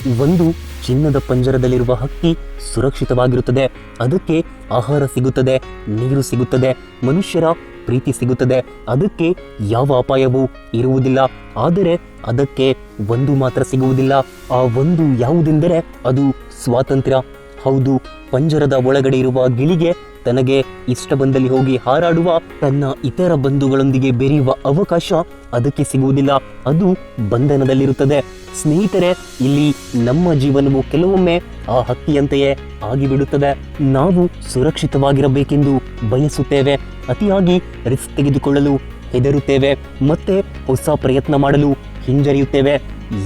ಒಂದು ಚಿನ್ನದ ಪಂಜರದಲ್ಲಿರುವ ಹಕ್ಕಿ ಸುರಕ್ಷಿತವಾಗಿರುತ್ತದೆ. ಅದಕ್ಕೆ ಆಹಾರ ಸಿಗುತ್ತದೆ, ನೀರು ಸಿಗುತ್ತದೆ, ಮನುಷ್ಯರ ಪ್ರೀತಿ ಸಿಗುತ್ತದೆ. ಅದಕ್ಕೆ ಯಾವ ಅಪಾಯವೂ ಇರುವುದಿಲ್ಲ. ಆದರೆ ಅದಕ್ಕೆ ಒಂದು ಮಾತ್ರ ಸಿಗುವುದಿಲ್ಲ. ಆ ಒಂದು ಯಾವುದೆಂದರೆ ಅದು ಸ್ವಾತಂತ್ರ್ಯ. ಹೌದು, ಪಂಜರದ ಒಳಗಡೆ ಇರುವ ಗಿಳಿಗೆ ತನಗೆ ಇಷ್ಟ ಬಂದಲ್ಲಿ ಹೋಗಿ ಹಾರಾಡುವ, ತನ್ನ ಇತರ ಬಂಧುಗಳೊಂದಿಗೆ ಬೆರೆಯುವ ಅವಕಾಶ ಅದಕ್ಕೆ ಸಿಗುವುದಿಲ್ಲ. ಅದು ಬಂಧನದಲ್ಲಿರುತ್ತದೆ. ಸ್ನೇಹಿತರೆ, ಇಲ್ಲಿ ನಮ್ಮ ಜೀವನವು ಕೆಲವೊಮ್ಮೆ ಆ ಹಕ್ಕಿಯಂತೆಯೇ ಆಗಿಬಿಡುತ್ತದೆ. ನಾವು ಸುರಕ್ಷಿತವಾಗಿರಬೇಕೆಂದು ಬಯಸುತ್ತೇವೆ, ಅತಿಯಾಗಿ ರಿಸ್ಕ್ ತೆಗೆದುಕೊಳ್ಳಲು ಹೆದರುತ್ತೇವೆ, ಮತ್ತೆ ಹೊಸ ಪ್ರಯತ್ನ ಮಾಡಲು ಹಿಂಜರಿಯುತ್ತೇವೆ.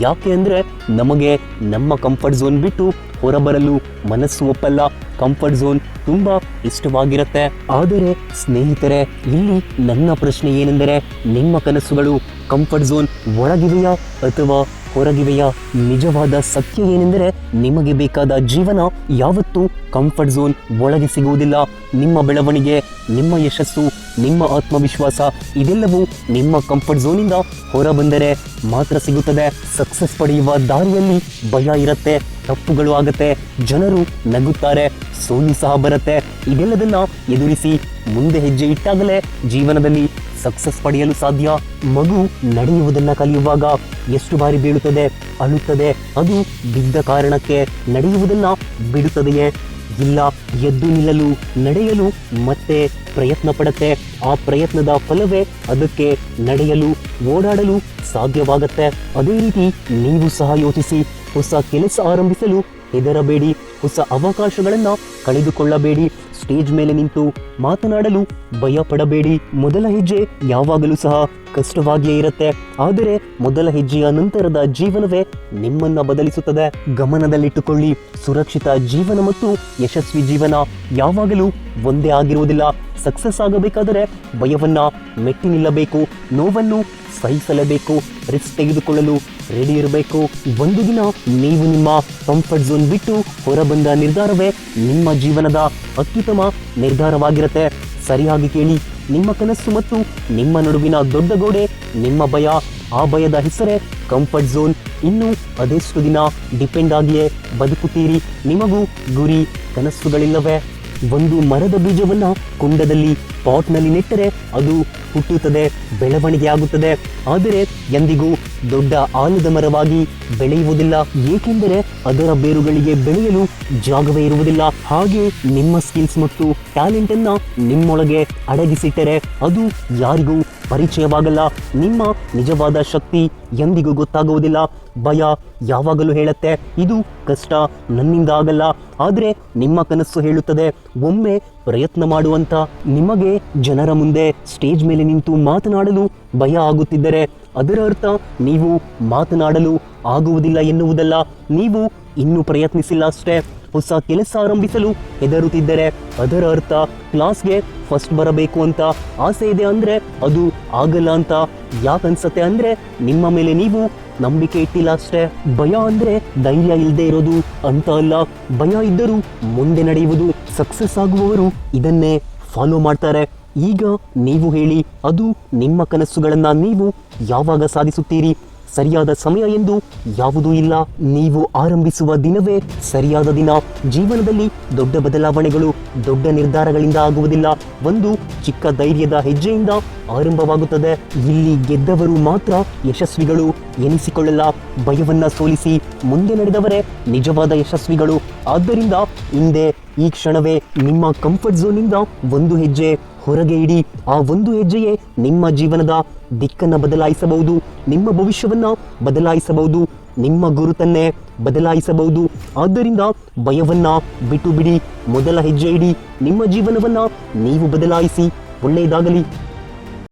ಯಾಕೆ ಅಂದರೆ ನಮಗೆ ನಮ್ಮ ಕಂಫರ್ಟ್ ಝೋನ್ ಬಿಟ್ಟು ಹೊರಬರಲು ಮನಸ್ಸು ಒಪ್ಪಲ್ಲ. ಕಂಫರ್ಟ್ ಝೋನ್ ತುಂಬಾ ಇಷ್ಟವಾಗಿರುತ್ತೆ. ಆದರೆ ಸ್ನೇಹಿತರೆ, ಇಲ್ಲಿ ನನ್ನ ಪ್ರಶ್ನೆ ಏನೆಂದರೆ, ನಿಮ್ಮ ಕನಸುಗಳು ಕಂಫರ್ಟ್ ಝೋನ್ ಒಳಗಿವೆಯಾ ಅಥವಾ ಹೊರಗಿವೆಯಾ? ನಿಜವಾದ ಸತ್ಯ ಏನೆಂದರೆ, ನಿಮಗೆ ಬೇಕಾದ ಜೀವನ ಯಾವತ್ತೂ ಕಂಫರ್ಟ್ ಝೋನ್ ಒಳಗೆ ಸಿಗುವುದಿಲ್ಲ. ನಿಮ್ಮ ಬೆಳವಣಿಗೆ, ನಿಮ್ಮ ಯಶಸ್ಸು, ನಿಮ್ಮ ಆತ್ಮವಿಶ್ವಾಸ ಇದೆಲ್ಲವೂ ನಿಮ್ಮ ಕಂಫರ್ಟ್ ಝೋನಿಂದ ಹೊರ ಬಂದರೆ ಮಾತ್ರ ಸಿಗುತ್ತದೆ. ಸಕ್ಸಸ್ ಪಡೆಯುವ ದಾರಿಯಲ್ಲಿ ಭಯ ಇರುತ್ತೆ, ತಪ್ಪುಗಳು ಆಗತ್ತೆ, ಜನರು ನಗುತ್ತಾರೆ, ಸೋಲು ಸಹ ಬರುತ್ತೆ. ಇದೆಲ್ಲದನ್ನ ಎದುರಿಸಿ ಮುಂದೆ ಹೆಜ್ಜೆ ಇಟ್ಟಾಗಲೇ ಜೀವನದಲ್ಲಿ ಸಕ್ಸಸ್ ಪಡೆಯಲು ಸಾಧ್ಯ. ಮಗು ನಡೆಯುವುದನ್ನ ಕಲಿಯುವಾಗ ಎಷ್ಟು ಬಾರಿ ಬೀಳುತ್ತದೆ, ಅಳುತ್ತದೆ. ಅದು ಬಿದ್ದ ಕಾರಣಕ್ಕೆ ನಡೆಯುವುದನ್ನ ಬಿಡುತ್ತದೆಯೇ? ಇಲ್ಲ. ಎದ್ದು ನಿಲ್ಲಲು, ನಡೆಯಲು ಮತ್ತೆ ಪ್ರಯತ್ನ ಪಡುತ್ತೆ. ಆ ಪ್ರಯತ್ನದ ಫಲವೇ ಅದಕ್ಕೆ ನಡೆಯಲು, ಓಡಾಡಲು ಸಾಧ್ಯವಾಗತ್ತೆ. ಅದೇ ರೀತಿ ನೀವು ಸಹ ಯೋಚಿಸಿ. ಹೊಸ ಕೆಲಸ ಆರಂಭಿಸಲು ಹೆದರಬೇಡಿ, ಹೊಸ ಅವಕಾಶಗಳನ್ನ ಕಳೆದುಕೊಳ್ಳಬೇಡಿ, ಸ್ಟೇಜ್ ಮೇಲೆ ನಿಂತು ಮಾತನಾಡಲು ಭಯ ಪಡಬೇಡಿ. ಮೊದಲ ಹೆಜ್ಜೆ ಯಾವಾಗಲೂ ಸಹ ಕಷ್ಟವಾಗಿಯೇ ಇರುತ್ತೆ, ಆದರೆ ಮೊದಲ ಹೆಜ್ಜೆಯ ನಂತರದ ಜೀವನವೇ ನಿಮ್ಮನ್ನ ಬದಲಿಸುತ್ತದೆ. ಗಮನದಲ್ಲಿಟ್ಟುಕೊಳ್ಳಿ, ಸುರಕ್ಷಿತ ಜೀವನ ಮತ್ತು ಯಶಸ್ವಿ ಜೀವನ ಯಾವಾಗಲೂ ಒಂದೇ ಆಗಿರುವುದಿಲ್ಲ. ಸಕ್ಸಸ್ ಆಗಬೇಕಾದರೆ ಭಯವನ್ನ ಮೆಟ್ಟಿ ನಿಲ್ಲಬೇಕು, ನೋವನ್ನು ಸಹಿಸಲೇಬೇಕು, ರಿಸ್ಕ್ ತೆಗೆದುಕೊಳ್ಳಲು ರೆಡಿ ಇರಬೇಕು. ಒಂದು ದಿನ ನೀವು ನಿಮ್ಮ ಕಂಫರ್ಟ್ ಝೋನ್ ಬಿಟ್ಟು ಹೊರಬಂದ ನಿರ್ಧಾರವೇ ನಿಮ್ಮ ಜೀವನದ ಅತ್ಯುತ್ತಮ ನಿರ್ಧಾರವಾಗಿರುತ್ತೆ. ಸರಿಯಾಗಿ ಕೇಳಿ, ನಿಮ್ಮ ಕನಸು ಮತ್ತು ನಿಮ್ಮ ನಡುವಿನ ದೊಡ್ಡ ಗೋಡೆ ನಿಮ್ಮ ಭಯ. ಆ ಭಯದ ಹೆಸರೇ ಕಂಫರ್ಟ್ ಝೋನ್. ಇನ್ನು ಅದೆಷ್ಟು ದಿನ ಡಿಪೆಂಡ್ ಆಗಿಯೇ ಬದುಕುತ್ತೀರಿ? ನಿಮಗೂ ಗುರಿ, ಕನಸುಗಳಿಲ್ಲವೇ? ಒಂದು ಮರದ ಬೀಜವನ್ನ ಕುಂಡದಲ್ಲಿ, ಪಾಟ್ನಲ್ಲಿ ನೆಟ್ಟರೆ ಅದು ಹುಟ್ಟುತ್ತದೆ, ಬೆಳವಣಿಗೆ ಆಗುತ್ತದೆ. ಆದರೆ ಎಂದಿಗೂ ದೊಡ್ಡ ಆಲದ ಮರವಾಗಿ ಬೆಳೆಯುವುದಿಲ್ಲ, ಏಕೆಂದರೆ ಅದರ ಬೇರುಗಳಿಗೆ ಬೆಳೆಯಲು ಜಾಗವೇ ಇರುವುದಿಲ್ಲ. ಹಾಗೆ ನಿಮ್ಮ ಸ್ಕಿಲ್ಸ್ ಮತ್ತು ಟ್ಯಾಲೆಂಟ್ ಅನ್ನ ನಿಮ್ಮೊಳಗೆ ಅಡಗಿಸಿಟ್ಟರೆ ಅದು ಯಾರಿಗೂ ಪರಿಚಯವಾಗಲ್ಲ. ನಿಮ್ಮ ನಿಜವಾದ ಶಕ್ತಿ ಎಂದಿಗೂ ಗೊತ್ತಾಗುವುದಿಲ್ಲ. ಭಯ ಯಾವಾಗಲೂ ಹೇಳುತ್ತೆ, ಇದು ಕಷ್ಟ, ನನ್ನಿಂದ ಆಗಲ್ಲ. ಆದರೆ ನಿಮ್ಮ ಕನಸು ಹೇಳುತ್ತದೆ, ಒಮ್ಮೆ ಪ್ರಯತ್ನ ಮಾಡುವಂತ. ನಿಮಗೆ ಜನರ ಮುಂದೆ ಸ್ಟೇಜ್ ಮೇಲೆ ನಿಂತು ಮಾತನಾಡಲು ಭಯ ಆಗುತ್ತಿದ್ದರೆ ಅದರ ಅರ್ಥ ನೀವು ಮಾತನಾಡಲು ಆಗುವುದಿಲ್ಲ ಎನ್ನುವುದಲ್ಲ, ನೀವು ಇನ್ನೂ ಪ್ರಯತ್ನಿಸಿಲ್ಲ ಅಷ್ಟೇ. ಹೊಸ ಕೆಲಸ ಆರಂಭಿಸಲು ಹೆದರುತ್ತಿದ್ದರೆ ಅದರ ಅರ್ಥ ಕ್ಲಾಸ್ಗೆ ಫಸ್ಟ್ ಬರಬೇಕು ಅಂತ ಆಸೆ ಇದೆ ಅಂದರೆ ಅದು ಆಗಲ್ಲ ಅಂತ. ಯಾಕನ್ಸತ್ತೆ ಅಂದರೆ ನಿಮ್ಮ ಮೇಲೆ ನೀವು ನಂಬಿಕೆ ಇಟ್ಟಿಲ್ಲ ಅಷ್ಟೇ. ಭಯ ಅಂದರೆ ಧೈರ್ಯ ಇಲ್ಲದೆ ಇರೋದು ಅಂತ ಅಲ್ಲ, ಭಯ ಇದ್ದರೂ ಮುಂದೆ ನಡೆಯುವುದು. ಸಕ್ಸಸ್ ಆಗುವವರು ಇದನ್ನೇ ಫಾಲೋ ಮಾಡ್ತಾರೆ. ಈಗ ನೀವು ಹೇಳಿ, ಅದು ನಿಮ್ಮ ಕನಸುಗಳನ್ನ ನೀವು ಯಾವಾಗ ಸಾಧಿಸುತ್ತೀರಿ? ಸರಿಯಾದ ಸಮಯ ಎಂದು ಯಾವುದೂ ಇಲ್ಲ. ನೀವು ಆರಂಭಿಸುವ ದಿನವೇ ಸರಿಯಾದ ದಿನ. ಜೀವನದಲ್ಲಿ ದೊಡ್ಡ ಬದಲಾವಣೆಗಳು ದೊಡ್ಡ ನಿರ್ಧಾರಗಳಿಂದ ಆಗುವುದಿಲ್ಲ, ಒಂದು ಚಿಕ್ಕ ಧೈರ್ಯದ ಹೆಜ್ಜೆಯಿಂದ ಆರಂಭವಾಗುತ್ತದೆ. ಇಲ್ಲಿ ಗೆದ್ದವರು ಮಾತ್ರ ಯಶಸ್ವಿಗಳು ಎನಿಸಿಕೊಳ್ಳಲ್ಲ, ಭಯವನ್ನ ಸೋಲಿಸಿ ಮುಂದೆ ನಡೆದವರೇ ನಿಜವಾದ ಯಶಸ್ವಿಗಳು. ಆದ್ದರಿಂದ ಹಿಂದೆ ಈ ಕ್ಷಣವೇ ನಿಮ್ಮ ಕಂಫರ್ಟ್ ಝೋನಿಂದ ಒಂದು ಹೆಜ್ಜೆ ಹೊರಗೆ ಇಡಿ. ಆ ಒಂದು ಹೆಜ್ಜೆಯೇ ನಿಮ್ಮ ಜೀವನದ ದಿಕ್ಕನ್ನು ಬದಲಾಯಿಸಬಹುದು, ನಿಮ್ಮ ಭವಿಷ್ಯವನ್ನ ಬದಲಾಯಿಸಬಹುದು, ನಿಮ್ಮ ಗುರುತನ್ನೇ ಬದಲಾಯಿಸಬಹುದು. ಆದ್ದರಿಂದ ಭಯವನ್ನ ಬಿಟ್ಟು ಬಿಡಿ, ಮೊದಲ ಹೆಜ್ಜೆ ಇಡಿ, ನಿಮ್ಮ ಜೀವನವನ್ನ ನೀವು ಬದಲಾಯಿಸಿ. ಒಳ್ಳೆಯದಾಗಲಿ.